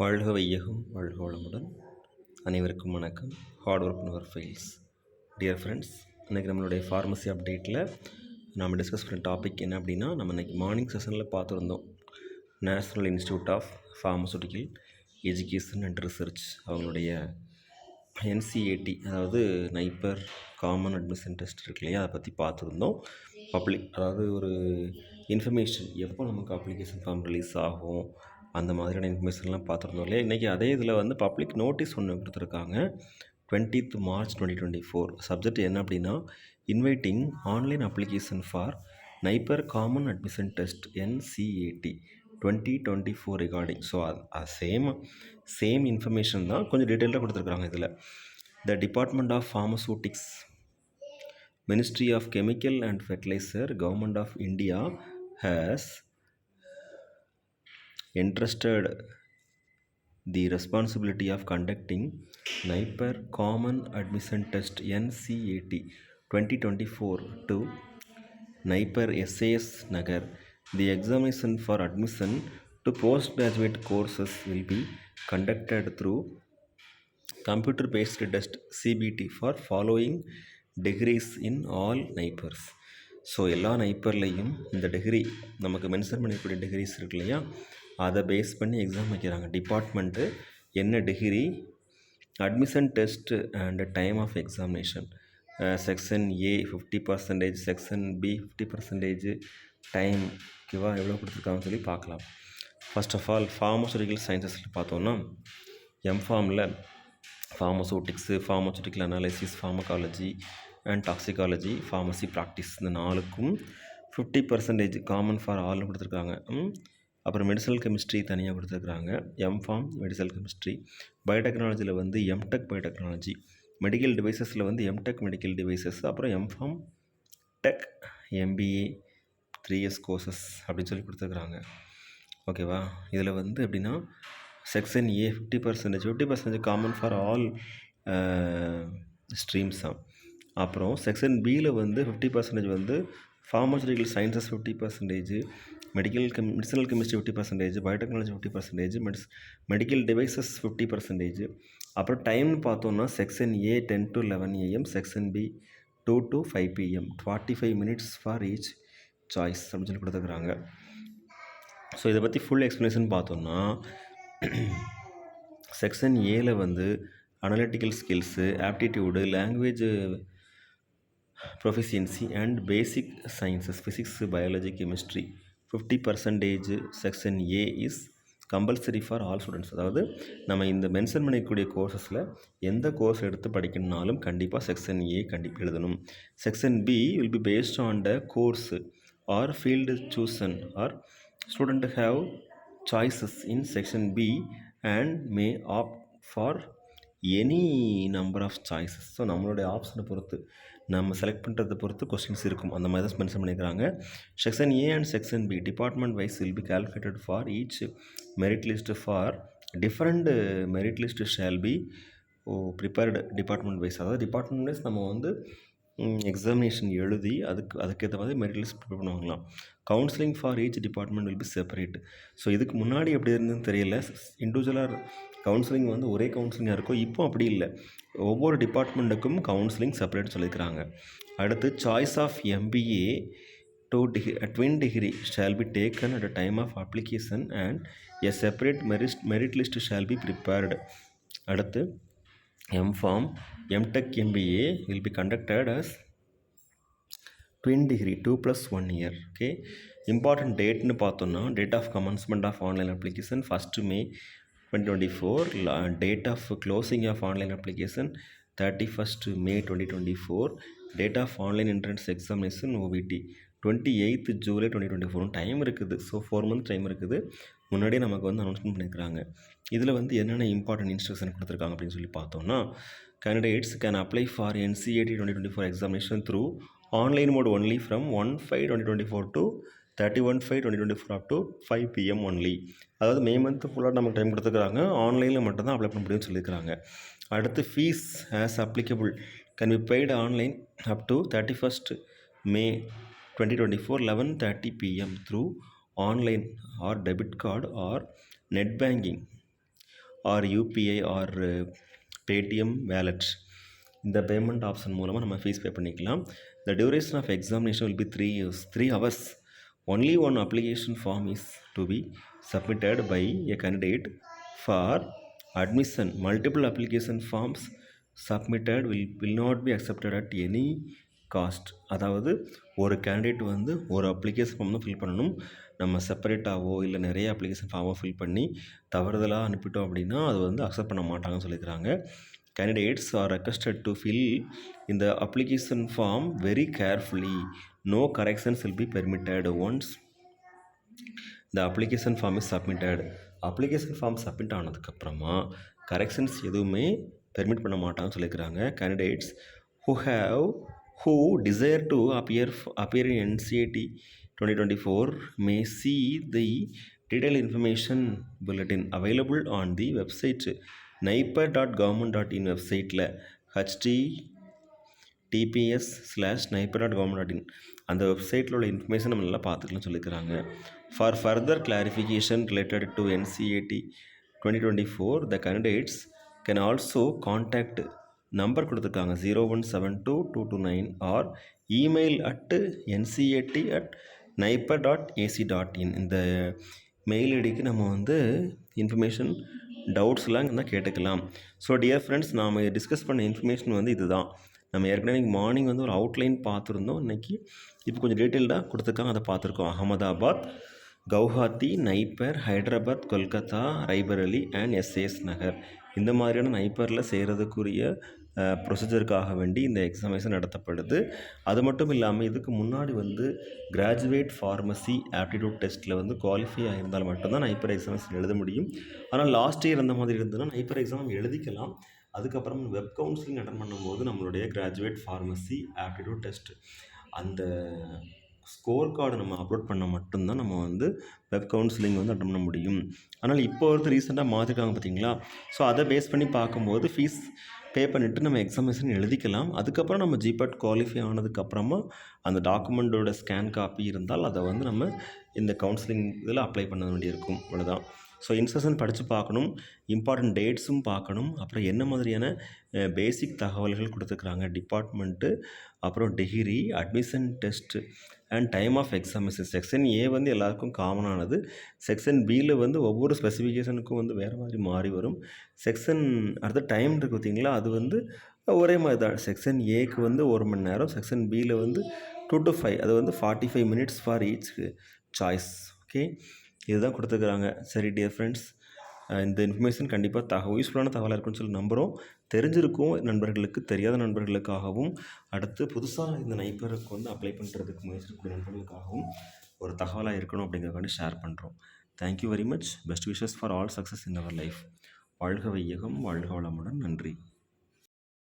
வாழ்க வையகம் வாழ்க வளமுடன். அனைவருக்கும் வணக்கம். Hard work never fails. Dear friends, இன்றைக்கி நம்மளுடைய ஃபார்மசி அப்டேட்டில் நம்ம டிஸ்கஸ் பண்ண டாபிக் என்ன அப்படின்னா, நம்ம இன்றைக்கி மார்னிங் செஷனில் பார்த்துருந்தோம். National institute of pharmaceutical education and research அவங்களுடைய என்சிஏடி, அதாவது நைப்பர் காமன் அட்மிஷன் டெஸ்ட் இருக்கு இல்லையா, அதை பற்றி பார்த்துருந்தோம். அதாவது ஒரு இன்ஃபர்மேஷன் எப்போ நமக்கு அப்ளிகேஷன் ஃபார்ம் ரிலீஸ் ஆகும், அந்த மாதிரியான இன்ஃபர்மேஷன்லாம் பார்த்துருந்தோம் இல்லையா. இன்றைக்கி அதே இதில் வந்து பப்ளிக் நோட்டீஸ் ஒன்று கொடுத்துருக்காங்க. 20th March 2024. சப்ஜெக்ட் என்ன அப்படின்னா, inviting online application for NIPER common admission test NCET 2024 regarding. So same information தான், கொஞ்சம் டீட்டெயிலாக கொடுத்துருக்குறாங்க. இதில் the department of pharmaceutics, ministry of chemical and fertilizer, government of India has entrusted the responsibility of conducting NIPER Common Admission Test NCAT 2024 to NIPER SAS Nagar. The examination for admission to postgraduate courses will be conducted through computer-based test CBT for following degrees in all NIPERs. So எல்லா நைப்பர்லேயும் இந்த degree நமக்கு mention பண்ணக்கூடிய decrease இருக்கு இல்லையா, அதை base பண்ணி exam வைக்கிறாங்க. Department என்ன degree, admission test and time of examination, section A 50%, section B 50%, time ஓகேவா எவ்வளோ கொடுத்துருக்காங்கன்னு சொல்லி பார்க்கலாம். ஃபர்ஸ்ட் ஆஃப் ஆல் ஃபார்மசூட்டிக்கல் சயின்சஸில் பார்த்தோன்னா, எம்ஃபார்மில் pharmaceutics, pharmaceutical analysis, pharmacology and toxicology, pharmacy practice, இந்த 4க்கும் 50% காமன் ஃபார் ஆல்னு கொடுத்துருக்காங்க. அப்புறம் மெடிசனல் கெமிஸ்ட்ரி தனியாக கொடுத்துருக்குறாங்க. MPharm medicinal chemistry. பயோடெக்னாலஜியில் வந்து எம்டெக் பயோடெக்னாலஜி, மெடிக்கல் டிவைசஸில் வந்து எம்டெக் மெடிக்கல் டிவைசஸ், அப்புறம் MPharm tech MBA 3 years courses அப்படின்னு சொல்லி கொடுத்துருக்குறாங்க. ஓகேவா, இதில் வந்து எப்படின்னா section A 50% common for all streams தான். அப்புறம் செக்ஷன் பியில் வந்து 50% வந்து pharmaceutical sciences 50%, medicinal chemistry 50%, biotechnology 50%, medical devices 50%. அப்புறம் டைம்னு பார்த்தோன்னா section A 10 to 11 AM, section B 2 to 5 PM, 45 minutes for each choice அப்படின்னு சொல்லி கொடுத்துருக்குறாங்க. ஸோ இதை பற்றி ஃபுல் எக்ஸ்ப்ளனேஷன் பார்த்தோன்னா, செக்ஷன் ஏல வந்து analytical skills, aptitude, language proficiency and basic sciences, physics, biology, chemistry 50%. Section A is compulsory for all students. அதாவது நம்ம இந்த மென்ஷன் பண்ணக்கூடிய கோர்சஸில் எந்த கோர்ஸ் எடுத்து படிக்கணும்னாலும் கண்டிப்பாக செக்ஷன் ஏ கண்டிப்பாக எழுதணும். Section B will be based on the course or field chosen or student have choices in section B and may opt for any number of choices. So நம்மளுடைய ஆப்ஷனை பொறுத்து, நம்ம செலக்ட் பண்ணுறதை பொறுத்து கொஸ்டின்ஸ் இருக்கும். அந்த மாதிரி தான் மென்ஷன் பண்ணியிருக்கிறாங்க. Section A and section B department wise will be calculated for each merit list for different merit list shall be prepared department wise. அதாவது டிபார்ட்மெண்ட் வைஸ் நம்ம வந்து எக்ஸாமினேஷன் எழுதி அதுக்கேற்ற மாதிரி மெரிட் லிஸ்ட் ப்ரிப்பேர் பண்ணுவாங்களாம். Counselling for each department will be separate. So இதுக்கு முன்னாடி எப்படி இருந்ததுன்னு தெரியல, இண்டிவிஜுவலாக கவுன்சிலிங் வந்து ஒரே கவுன்சிலிங்காக இருக்கும். இப்போ அப்படி இல்லை, ஒவ்வொரு டிபார்ட்மெண்ட்டுக்கும் கவுன்சிலிங் செப்பரேட் சொல்லியிருக்கிறாங்க. அடுத்து choice of MBA twin degree shall be taken at a time of application and a separate merit list shall be prepared. அடுத்து M Pharm M Tech MBA will be conducted as twin degree 2+1 year. Okay, important டேட்னு பார்த்தோன்னா, date of commencement of online application 1st May 2024, date of closing of online application 31st May 2024, date of online entrance examination OBT 28th July 2024. Time இருக்குது. So 4 month time இருக்குது. முன்னாடியே நமக்கு வந்து announcement பண்ணியிருக்கிறாங்க. இதில் வந்து என்னென்ன இம்பார்ட்டன்ட் இன்ஸ்ட்ரக்ஷன் கொடுத்துருக்காங்க அப்படின்னு சொல்லி பார்த்தோம்னா, candidates can apply for NCAT 2024 examination through online mode only from 1/5/2024 to 31/5/2024 up to 5 PM only. அதாவது மே மந்த் ஃபுல்லாக நமக்கு டைம் கொடுத்துருக்குறாங்க. ஆன்லைனில் மட்டும்தான் அப்ளை பண்ண முடியும்னு சொல்லியிருக்கிறாங்க. அடுத்து fees as applicable can be paid online up to 31st May 2024 11:30 PM through online or debit card or net banking or UPI or Paytm wallet இந்த பேமெண்ட் ஆப்ஷன் மூலமாக நம்ம ஃபீஸ் பே பண்ணிக்கலாம். The duration of examination will be 3 years, 3 hours. Only one application form is to be submitted by a candidate for admission. Multiple application forms submitted will not be accepted at any cost. அதாவது ஒரு candidate வந்து ஒரு application form தான் fill பண்ணணும். நம்ம செப்பரேட்டாகவோ இல்லை நிறைய application ஃபார்மோ fill பண்ணி தவறுதலாக அனுப்பிட்டோம் அப்படின்னா அது வந்து அக்செப்ட் பண்ண மாட்டாங்கன்னு சொல்லியிருக்கிறாங்க. Candidates are requested to fill in the application form very carefully. No corrections will be permitted once the application form is submitted. Application form submit ஆனதுக்கப்புறமா கரெக்ஷன்ஸ் எதுவுமே பெர்மிட் பண்ண மாட்டாங்கன்னு சொல்லியிருக்கிறாங்க. Candidates who desire to appear in NCET 2024 may see the detailed information bulletin available on the website naipar.government.in வெப்சைட்டில் https:/naipar.government.in அந்த வெப்சைட்டில் உள்ள information நம்ம நல்லா பார்த்துக்கலாம்னு சொல்லியிருக்கிறாங்க. For further clarification related to NCET 2024 the candidates can also contact number கொடுத்துருக்காங்க 01722229 R email @ncet@naipar.ac.in இந்த mail ஐடிக்கு நம்ம வந்து இன்ஃபர்மேஷன் டவுட்ஸ்லாம் இருந்தால் கேட்டுக்கலாம். ஸோ டியர் ஃப்ரெண்ட்ஸ், நாம் டிஸ்கஸ் பண்ண இன்ஃபர்மேஷன் வந்து இதுதான். நம்ம ஏற்கனவே இன்றைக்கி மார்னிங் வந்து ஒரு அவுட்லைன் பார்த்துருந்தோம். இன்றைக்கி இப்போ கொஞ்சம் டீட்டெயில்டாக கொடுத்துருக்காங்க, அதை பார்த்துருக்கோம். அகமதாபாத், கவுஹாத்தி, நைப்பர், ஹைதராபாத், கொல்கத்தா, ரைபரலி அண்ட் எஸ்ஏஎஸ் நகர் இந்த மாதிரியான நைப்பரில் செய்கிறதுக்குரிய ப்ரொசீஜருக்காக வேண்டி இந்த எக்ஸாமினேஷன் நடத்தப்படுது. அது மட்டும் இல்லாமல் இதுக்கு முன்னாடி வந்து கிராஜுவேட் ஃபார்மசி ஆப்டிடியூட் டெஸ்ட்டில் வந்து குவாலிஃபை ஆகியிருந்தால் மட்டும்தான் நைப்பர் எக்ஸாமினேஷன் எழுத முடியும். ஆனால் லாஸ்ட் இயர் அந்த மாதிரி இருந்ததுன்னா நைப்பர் எக்ஸாம் எழுதிக்கலாம். அதுக்கப்புறம் வெப் கவுன்சிலிங் அட்டன் பண்ணும்போது நம்மளுடைய கிராஜுவேட் ஃபார்மசி ஆப்டிடியூட் டெஸ்ட் அந்த ஸ்கோர் கார்டு நம்ம அப்லோட் பண்ண மட்டும்தான் நம்ம வந்து வெப் கவுன்சிலிங் வந்து அட்டன் பண்ண முடியும். ஆனால் இப்போ வந்து ரீசெண்டாக மாற்றிருக்காங்க பார்த்தீங்களா. ஸோ அதை பேஸ் பண்ணி பார்க்கும்போது ஃபீஸ் பே பண்ணிவிட்டு நம்ம எக்ஸாமினேஷன் எழுதிக்கலாம். அதுக்கப்புறம் நம்ம ஜிபேட் குவாலிஃபை ஆனதுக்கப்புறமா அந்த டாக்குமெண்ட்டோட ஸ்கேன் காப்பி இருந்தால் அதை வந்து நம்ம இந்த கவுன்சிலிங் இதில் அப்ளை பண்ண வேண்டியிருக்கும். அவ்வளோதான். ஸோ இன்ஸ்ட்ரக்ஷன் படித்து பார்க்கணும், இம்பார்ட்டன்ட் டேட்ஸும் பார்க்கணும், அப்புறம் என்ன மாதிரியான பேசிக் தகவல்கள் கொடுத்துருக்குறாங்க டிபார்ட்மெண்ட்டு, அப்புறம் degree, admission test and time of examination. Section A வந்து எல்லாருக்கும் காமனானது. செக்ஷன் பியில் வந்து ஒவ்வொரு ஸ்பெசிஃபிகேஷனுக்கும் வந்து வேறு மாதிரி மாறி வரும். செக்ஷன் அடுத்த டைம் இருக்குது பார்த்தீங்களா, அது வந்து ஒரே மாதிரி தான். செக்ஷன் ஏக்கு வந்து 1 மணி நேரம், செக்ஷன் பியில் வந்து 2 to 5, அது வந்து 45 minutes for each choice. Okay, இதுதான் கொடுத்துருக்குறாங்க. சரி டியர் ஃப்ரெண்ட்ஸ், இந்த இன்ஃபர்மேஷன் கண்டிப்பாக யூஸ்ஃபுல்லான தகவலாக இருக்குன்னு சொல்லி நம்புகிறோம். தெரிஞ்சிருக்கும் நண்பர்களுக்கு, தெரியாத நண்பர்களுக்காகவும், அடுத்து புதுசாக இந்த நைப்பருக்கு வந்து அப்ளை பண்ணுறதுக்கு முயற்சிக்கூடிய நண்பர்களுக்காகவும் ஒரு தகவலாக இருக்கணும் அப்படிங்கிறக்காண்டி ஷேர் பண்ணுறோம். Thank you very much. Best wishes for all success in our life. வாழ்க வையகம், வாழ்க வளமுடன். நன்றி.